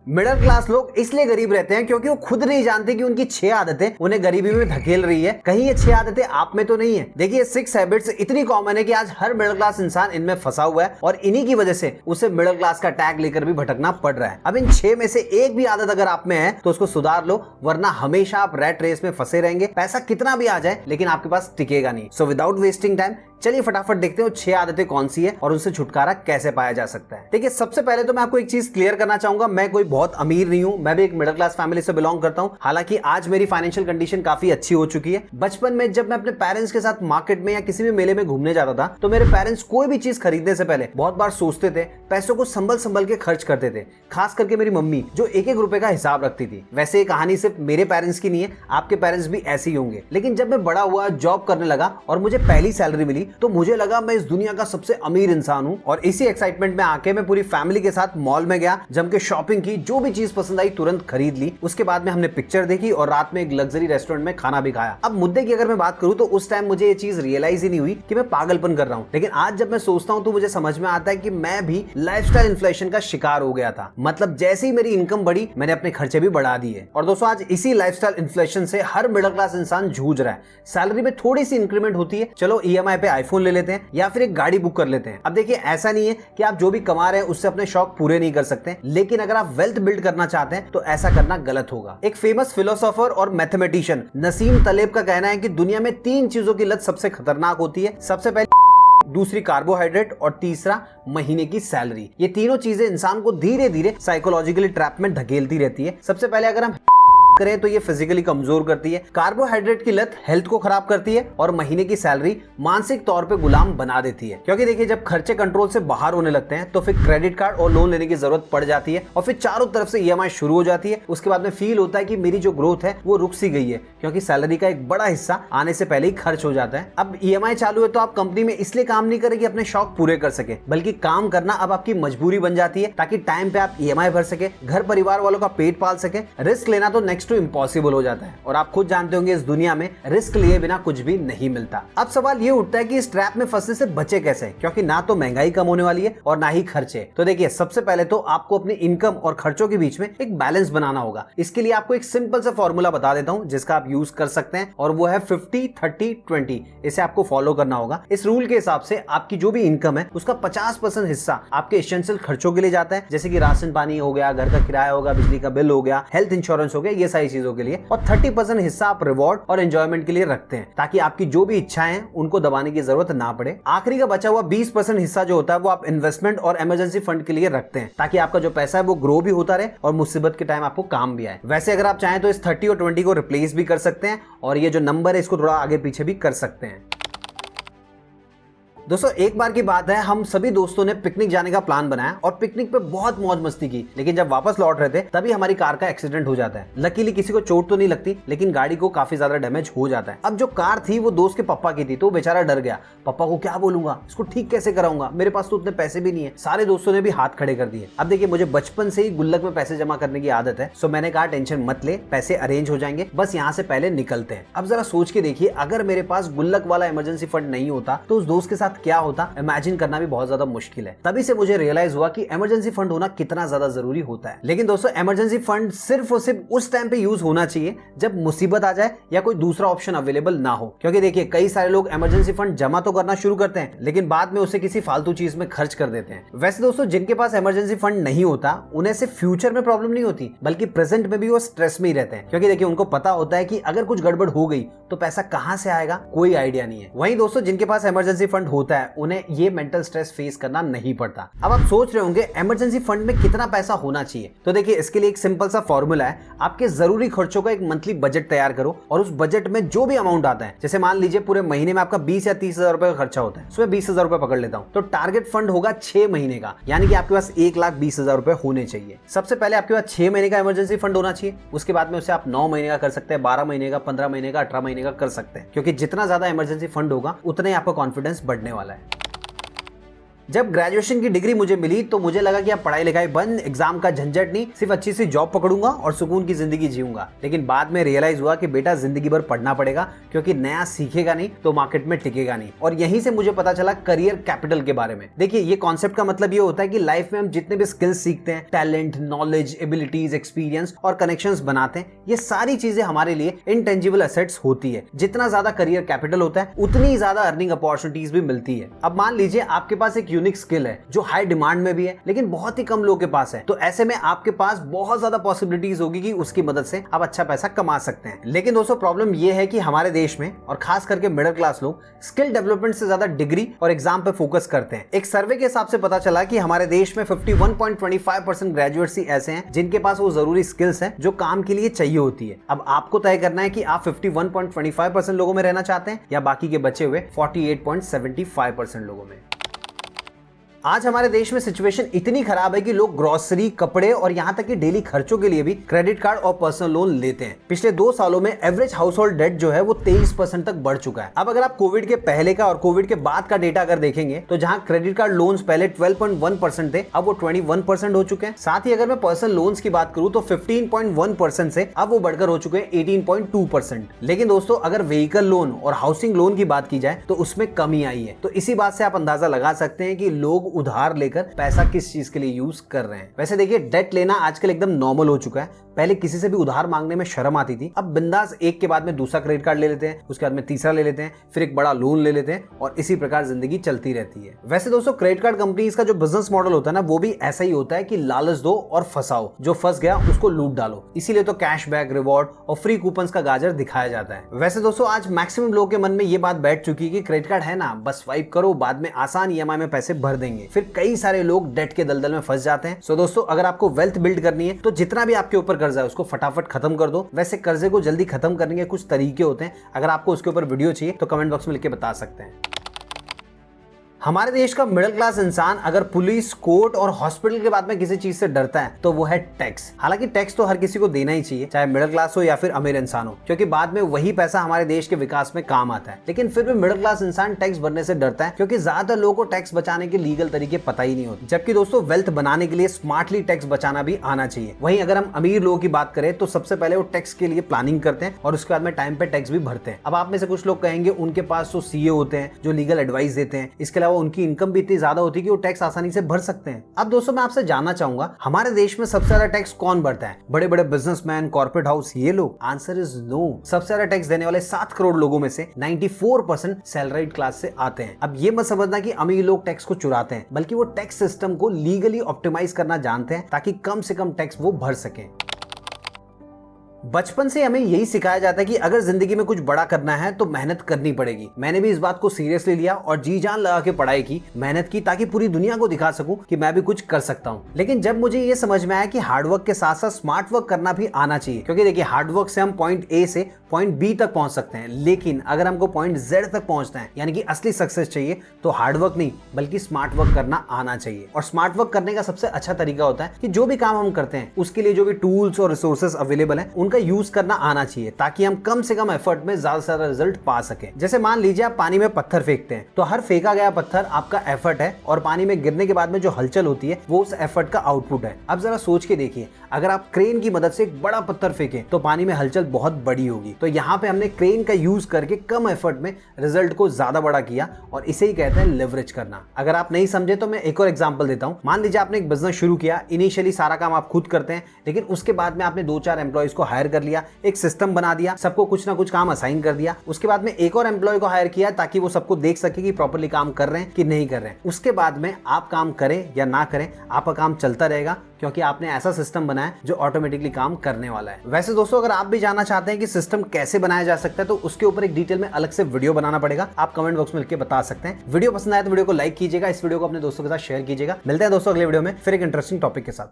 Middle class लोग इसलिए गरीब रहते हैं क्योंकि वो खुद नहीं जानते कि उनकी 6 आदतें उन्हें गरीबी में धकेल रही है। कहीं ये 6 आदतें आप में तो नहीं है। देखिए 6 हैबिट्स इतनी कॉमन है कि आज हर मिडिल क्लास इंसान इनमें फंसा हुआ है और इन्हीं की वजह से उसे मिडिल क्लास का टैग लेकर भी भटकना पड़ रहा है। अब इन 6 में से एक भी आदत अगर आप में है तो उसको सुधार लो, वरना हमेशा आप रैट रेस में फंसे रहेंगे। पैसा कितना भी आ जाए लेकिन आपके पास टिकेगा नहीं। सो विदाउट वेस्टिंग टाइम चलिए फटाफट देखते हैं 6 आदतें कौन सी है और उनसे छुटकारा कैसे पाया जा सकता है। देखिए सबसे पहले तो मैं आपको एक चीज क्लियर करना चाहूंगा, मैं कोई बहुत अमीर नहीं हूं, मैं भी एक मिडिल क्लास फैमिली से बिलोंग करता हूं। हालांकि आज मेरी फाइनेंशियल कंडीशन काफी अच्छी हो चुकी है। बचपन में जब मैं अपने पेरेंट्स के साथ मार्केट में या किसी भी मेले में घूमने जाता था तो मेरे पेरेंट्स कोई भी चीज खरीदने से पहले बहुत बार सोचते थे, पैसों को संभल संभल के खर्च करते थे। खास करके मेरी मम्मी जो एक एक रुपए का हिसाब रखती थी। वैसे ये कहानी सिर्फ मेरे पेरेंट्स की नहीं है, आपके पेरेंट्स भी ऐसे ही होंगे। लेकिन जब मैं बड़ा हुआ, जॉब करने लगा और मुझे पहली सैलरी मिली तो मुझे लगा मैं इस दुनिया का सबसे अमीर इंसान हूं। और इसी एक्साइटमेंट में आके मैं पूरी फैमिली के साथ मॉल में गया, जम के शॉपिंग की, जो भी चीज पसंद आई तुरंत खरीद ली। उसके बाद में हमने पिक्चर देखी और रात में एक लग्जरी रेस्टोरेंट में खाना भी खाया। अब मुद्दे की अगर मैं बात करूं तो उस टाइम मुझे ये चीज रियलाइज ही नहीं हुई कि मैं पागलपन कर रहा हूं। लेकिन आज जब मैं सोचता हूं तो मुझे समझ में आता है कि मैं भी लाइफस्टाइल इन्फ्लेशन का शिकार हो गया था। मतलब जैसे ही मेरी इनकम बढ़ी मैंने अपने खर्चे भी बढ़ा दिए। और दोस्तों आज इसी लाइफस्टाइल इन्फ्लेशन से हर मिडिल क्लास इंसान जूझ रहा है। सैलरी में थोड़ी सी इंक्रीमेंट होती है, चलो ईएमआई पे आईफोन ले लेते हैं या फिर एक गाड़ी बुक कर लेते हैं। अब देखिए ऐसा नहीं है कि आप जो भी कमा रहे हैं उससे अपने शौक पूरे नहीं कर सकते, लेकिन अगर आप वेल्थ बिल्ड करना चाहते हैं तो ऐसा करना गलत होगा। एक फेमस फिलोसोफर और मैथमेटिशियन नसीम तलेब का कहना है कि दुनिया में 3 चीजों की लत सबसे खतरनाक होती है। सबसे पहले, दूसरी कार्बोहाइड्रेट और तीसरा महीने की सैलरी। ये तीनों चीजें इंसान को धीरे धीरे साइकोलॉजिकली ट्रैप में धकेलती रहती है। सबसे पहले अगर हम करें तो ये फिजिकली कमजोर करती है, कार्बोहाइड्रेट की लत हेल्थ को खराब करती है और महीने की सैलरी मानसिक तौर पे गुलाम बना देती है। क्योंकि देखिए जब खर्चे कंट्रोल से बाहर होने लगते हैं तो फिर क्रेडिट कार्ड और लोन लेने की जरूरत पड़ जाती है और फिर चारों तरफ से ईएमआई शुरू हो जाती है। उसके बाद में फील होता है कि मेरी जो ग्रोथ है वो रुक सी गई है, क्योंकि सैलरी का एक बड़ा हिस्सा आने से पहले ही खर्च हो जाता है। अब ईएमआई चालू है तो आप कंपनी में इसलिए काम नहीं करें कि अपने शौक पूरे कर सके, बल्कि काम करना अब आपकी मजबूरी बन जाती है ताकि टाइम पे आप ईएमआई भर सके, घर परिवार वालों का पेट पाल सके। रिस्क लेना तो नेक्स्ट टू इम्पॉसिबल हो जाता है और आप खुद जानते होंगे इस दुनिया में रिस्क लिए बिना कुछ भी नहीं मिलता। अब सवाल ये उठता है कि इस ट्रैप में फंसने से बचे कैसे, क्योंकि ना तो महंगाई कम होने वाली है और ना ही खर्चे। तो देखिए सबसे पहले तो आपको अपनी इनकम और खर्चों के बीच में एक बैलेंस बनाना होगा। इसके लिए आपको एक सिंपल सा फॉर्मूला बता देता हूं जिसका आप यूज कर सकते हैं और वो है 50-30-20। इसे आपको फॉलो करना होगा। इस रूल के हिसाब से आपकी जो भी इनकम है उसका 50% हिस्सा आपके एसेंशियल खर्चों के लिए जाता है, जैसे कि राशन पानी हो गया, घर का किराया होगा, बिजली का बिल हो गया, हेल्थ इंश्योरेंस हो गया, ये सारी चीजों के लिए। और 30% हिस्सा आप रिवॉर्ड और एंजॉयमेंट के लिए रखते हैं ताकि आपकी जो भी इच्छाएं हैं उनको दबाने की जरूरत ना पड़े। आखिरी का बचा हुआ 20% हिस्सा जो होता है वो आप इन्वेस्टमेंट और इमरजेंसी फंड के लिए रखते हैं ताकि आपका जो पैसा है वो ग्रो भी होता रहे और मुसीबत के टाइम आपको काम भी आए। वैसे अगर आप चाहें तो इस 30 और 20 को रिप्लेस भी कर सकते हैं और ये जो नंबर है इसको थोड़ा आगे पीछे भी कर सकते हैं। दोस्तों एक बार की बात है, हम सभी दोस्तों ने पिकनिक जाने का प्लान बनाया और पिकनिक पे बहुत मौज मस्ती की, लेकिन जब वापस लौट रहे थे तभी हमारी कार का एक्सीडेंट हो जाता है। लकीली किसी को चोट तो नहीं लगती, लेकिन गाड़ी को काफी ज्यादा डैमेज हो जाता है। अब जो कार थी वो दोस्त के पापा की थी तो बेचारा डर गया, पापा को क्या बोलूंगा, इसको ठीक कैसे कराऊंगा, मेरे पास तो उतने पैसे भी नहीं है। सारे दोस्तों ने भी हाथ खड़े कर दिए। अब देखिए मुझे बचपन से ही गुल्लक में पैसे जमा करने की आदत है, सो मैंने कहा टेंशन मत ले, पैसे अरेंज हो जाएंगे, बस यहाँ से पहले निकलते हैं। अब जरा सोच के देखिए अगर मेरे पास गुल्लक वाला इमरजेंसी फंड नहीं होता तो उस दोस्त के साथ क्या होता, इमेजिन करना भी बहुत ज्यादा मुश्किल है। तभी से मुझे रियलाइज हुआ कि इमरजेंसी फंड होना कितना ज्यादा जरूरी होता है। लेकिन दोस्तों इमरजेंसी फंड सिर्फ और सिर्फ उस टाइम पे यूज होना चाहिए जब मुसीबत आ जाए या कोई दूसरा ऑप्शन अवेलेबल ना हो। क्योंकि देखिए कई सारे लोग इमरजेंसी फंड जमा तो करना शुरू करते हैं लेकिन बाद में उसे किसी फालतू चीज में खर्च कर देते हैं। वैसे दोस्तों जिनके पास इमरजेंसी फंड नहीं होता उन्हें सिर्फ फ्यूचर में प्रॉब्लम नहीं होती, बल्कि प्रेजेंट में भी वो स्ट्रेस में ही रहते हैं। क्योंकि देखिए उनको पता होता है कि अगर कुछ गड़बड़ हो गई तो पैसा कहां से आएगा, कोई आइडिया नहीं है। वहीं दोस्तों जिनके पास इमरजेंसी फंड होता है उन्हें ये मेंटल स्ट्रेस फेस करना नहीं पड़ता। अब आप सोच रहे होंगे इमरजेंसी फंड में कितना पैसा होना चाहिए, तो देखिए इसके लिए एक सिंपल सा फॉर्मूला है। आपके जरूरी खर्चों का एक मंथली बजट तैयार करो और उस बजट में जो भी अमाउंट आता है, जैसे मान लीजिए पूरे महीने में आपका 20 या 30 हजार रुपए का खर्चा होता है, उसमें 20 हजार रुपए पकड़ लेता हूं, तो टारगेट फंड होगा 6 महीने का, यानी कि आपके पास 1,20,000 रुपए होने चाहिए। सबसे पहले आपके पास 6 महीने का इमरजेंसी फंड होना चाहिए, उसके बाद में उसे आप 9 महीने का कर सकते हैं, 12 महीने का, 15 महीने का, 18 महीने का कर सकते हैं, क्योंकि जितना ज्यादा इमरजेंसी फंड होगा उतना ही आपका कॉन्फिडेंस बढ़ने वाला है। जब ग्रेजुएशन की डिग्री मुझे मिली तो मुझे लगा कि अब पढ़ाई लिखाई बंद, एग्जाम का झंझट नहीं, सिर्फ अच्छी सी जॉब पकड़ूंगा और सुकून की जिंदगी जीऊंगा। लेकिन बाद में रियलाइज हुआ कि बेटा जिंदगी भर पढ़ना पड़ेगा, क्योंकि नया सीखेगा नहीं तो मार्केट में टिकेगा नहीं। और यहीं से मुझे पता चला करियर कैपिटल के बारे में। देखिए, ये कॉन्सेप्ट का मतलब ये होता है कि लाइफ में हम जितने भी स्किल्स सीखते हैं, टैलेंट, नॉलेज, एबिलिटीज, एक्सपीरियंस और कनेक्शंस बनाते हैं, ये सारी चीजें हमारे लिए इनटेंजिबल एसेट्स होती है। जितना ज्यादा करियर कैपिटल होता है उतनी ज्यादा अर्निंग अपॉर्चुनिटीज भी मिलती है। अब मान लीजिए आपके पास एक यूनिक स्किल है जो हाई डिमांड में भी है, लेकिन बहुत ही कम लोगों के पास है, तो ऐसे में आपके पास बहुत ज्यादा पॉसिबिलिटीज होगी कि उसकी मदद से आप अच्छा पैसा कमा सकते हैं। लेकिन दोस्तों, प्रॉब्लम यह है कि हमारे देश में और खास करके मिडिल क्लास लोग स्किल डेवलपमेंट से ज्यादा डिग्री और एग्जाम पे फोकस करते हैं। एक सर्वे के हिसाब से पता चला कि हमारे देश में 51.25% ग्रेजुएट्स ही ऐसे हैं जिनके पास वो जरूरी स्किल्स हैं जो काम के लिए चाहिए होती है। अब आपको तय करना है कि आप 51.25% लोगों में रहना चाहते हैं या बाकी के बचे हुए 48.75% लोगों में। आज हमारे देश में सिचुएशन इतनी खराब है कि लोग ग्रोसरी, कपड़े और यहाँ तक कि डेली खर्चों के लिए भी क्रेडिट कार्ड और पर्सनल लोन लेते हैं। पिछले 2 सालों में एवरेज हाउस होल्ड डेट जो है वो 23% तक बढ़ चुका है। अब अगर आप कोविड के पहले का और कोविड के बाद का डेटा अगर देखेंगे तो जहां क्रेडिट कार्ड लोन्स पहले 12.1% थे, अब वो 21% हो चुके हैं। साथ ही अगर मैं पर्सनल लोन्स की बात करूं तो 15.1% से अब वो बढ़कर हो चुके हैं 18.2%। लेकिन दोस्तों, अगर व्हीकल लोन और हाउसिंग लोन की बात की जाए तो उसमें कमी आई है। तो इसी बात से आप अंदाजा लगा सकते हैं कि लोग उधार लेकर पैसा किस चीज के लिए यूज कर रहे हैं। वैसे देखिए, डेट लेना आजकल एकदम नॉर्मल हो चुका है। पहले किसी से भी उधार मांगने में शर्म आती थी, अब बिंदास एक के बाद में दूसरा क्रेडिट कार्ड ले लेते हैं, उसके बाद में तीसरा ले लेते हैं, फिर एक बड़ा लोन ले लेते हैं और इसी प्रकार जिंदगी चलती रहती है। वैसे दोस्तों, क्रेडिट कार्ड कंपनीज का जो बिजनेस मॉडल होता है ना, वो भी ऐसा ही होता है कि लालच दो और फंसाओ, जो फंस गया उसको लूट डालो। इसीलिए तो कैशबैक, रिवॉर्ड और फ्री कूपन्स का गाजर दिखाया जाता है। वैसे दोस्तों, आज मैक्सिमम लोगों के मन में ये बात बैठ चुकी है कि क्रेडिट कार्ड है ना, बस स्वाइप करो, बाद में आसान EMI में पैसे भर देंगे। फिर कई सारे लोग डेट के दलदल में फंस जाते हैं। सो दोस्तों, अगर आपको वेल्थ बिल्ड करनी है तो जितना भी आपके ऊपर कर्जा है उसको फटाफट खत्म कर दो। वैसे कर्जे को जल्दी खत्म करने के कुछ तरीके होते हैं, अगर आपको उसके ऊपर वीडियो चाहिए तो कमेंट बॉक्स में लिख के बता सकते हैं। हमारे देश का मिडिल क्लास इंसान अगर पुलिस, कोर्ट और हॉस्पिटल के बाद में किसी चीज से डरता है तो वो है टैक्स। हालांकि टैक्स तो हर किसी को देना ही चाहिए, चाहे मिडिल क्लास हो या फिर अमीर इंसान हो, क्योंकि बाद में वही पैसा हमारे देश के विकास में काम आता है। लेकिन फिर भी मिडिल क्लास इंसान टैक्स भरने से डरता है, क्योंकि ज्यादातर लोगों को टैक्स बचाने के लीगल तरीके पता ही नहीं होते। जबकि दोस्तों, वेल्थ बनाने के लिए स्मार्टली टैक्स बचाना भी आना चाहिए। वहीं अगर हम अमीर लोगों की बात करें तो सबसे पहले वो टैक्स के लिए प्लानिंग करते हैं और उसके बाद में टाइम पे टैक्स भी भरते हैं। अब आप में से कुछ लोग कहेंगे उनके पास तो CA होते हैं जो लीगल एडवाइस देते हैं, इसके अलावा उनकी इनकम भी ज्यादा होती है कि वो टैक्स आसानी से भर सकते हैं। अब दोस्तों, मैं आपसे जानना चाहूंगा, हमारे देश में सबसे ज्यादा टैक्स कौन भरता है? बड़े बड़े बिजनेसमैन, कॉर्पोरेट हाउस, ये लोग? Answer is no. सबसे ज्यादा टैक्स देने वाले 7 करोड़ लोगों में से 94% सैलरीड क्लास से आते हैं। अब ये मत समझना कि अमीर लोग टैक्स को चुराते हैं, बल्कि वो टैक्स सिस्टम को लीगली ऑप्टिमाइज करना जानते हैं ताकि कम से कम टैक्स वो भर सकें। बचपन से हमें यही सिखाया जाता है कि अगर जिंदगी में कुछ बड़ा करना है तो मेहनत करनी पड़ेगी। मैंने भी इस बात को सीरियसली लिया और जी जान लगा के पढ़ाई की, मेहनत की, ताकि पूरी दुनिया को दिखा सकूं कि मैं भी कुछ कर सकता हूं। लेकिन जब मुझे ये समझ में आया कि हार्डवर्क के साथ साथ स्मार्ट वर्क करना भी आना चाहिए, क्योंकि देखिए, हार्डवर्क से हम पॉइंट A से पॉइंट B तक पहुंच सकते हैं, लेकिन अगर हमको पॉइंट Z तक पहुंचना है, यानी कि असली सक्सेस चाहिए, तो हार्डवर्क नहीं बल्कि स्मार्ट वर्क करना आना चाहिए। और स्मार्ट वर्क करने का सबसे अच्छा तरीका होता है कि जो भी काम हम करते हैं उसके लिए जो भी टूल्स और रिसोर्सेस अवेलेबल हैं उनका यूज करना आना चाहिए, ताकि हम कम से कम एफर्ट में ज्यादा से ज्यादा रिजल्ट पा सके। जैसे मान लीजिए आप पानी में पत्थर फेंकते हैं, तो हर फेंका गया पत्थर आपका एफर्ट है और पानी में गिरने के बाद में जो हलचल होती है वो उस एफर्ट का आउटपुट है। अब जरा सोच के देखिए, अगर आप क्रेन की मदद से एक बड़ा पत्थर फेंकें तो पानी में हलचल बहुत बड़ी होगी। तो यहाँ पे हमने क्रेन का यूज करके कम एफर्ट में रिजल्ट को ज्यादा बड़ा किया, और इसे ही कहते हैं लेवरेज करना। अगर आप नहीं समझे तो मैं एक और एग्जांपल देता हूँ। मान लीजिए आपने एक बिजनेस शुरू किया, इनिशियली सारा काम आप खुद करते हैं, लेकिन उसके बाद में आपने 2-4 एम्प्लॉइज को हायर कर लिया, एक सिस्टम बना दिया, सबको कुछ ना कुछ काम असाइन कर दिया। उसके बाद में एक और एम्प्लॉय को हायर किया ताकि वो सबको देख सके कि प्रॉपर्ली काम कर रहे हैं कि नहीं कर रहे हैं। उसके बाद में आप काम करें या ना करें, आपका काम चलता रहेगा, क्योंकि आपने ऐसा सिस्टम बनाया जो ऑटोमेटिकली काम करने वाला है। वैसे दोस्तों, अगर आप भी जानना चाहते हैं कि सिस्टम कैसे बनाया जा सकता है तो उसके ऊपर एक डिटेल में अलग से वीडियो बनाना पड़ेगा। आप कमेंट बॉक्स में लिख के बता सकते हैं। वीडियो पसंद आए तो वीडियो को लाइक कीजिएगा, इस वीडियो को अपने दोस्तों के साथ शेयर कीजिएगा। मिलते हैं दोस्तों अगले वीडियो में फिर एक इंटरेस्टिंग टॉपिक के साथ।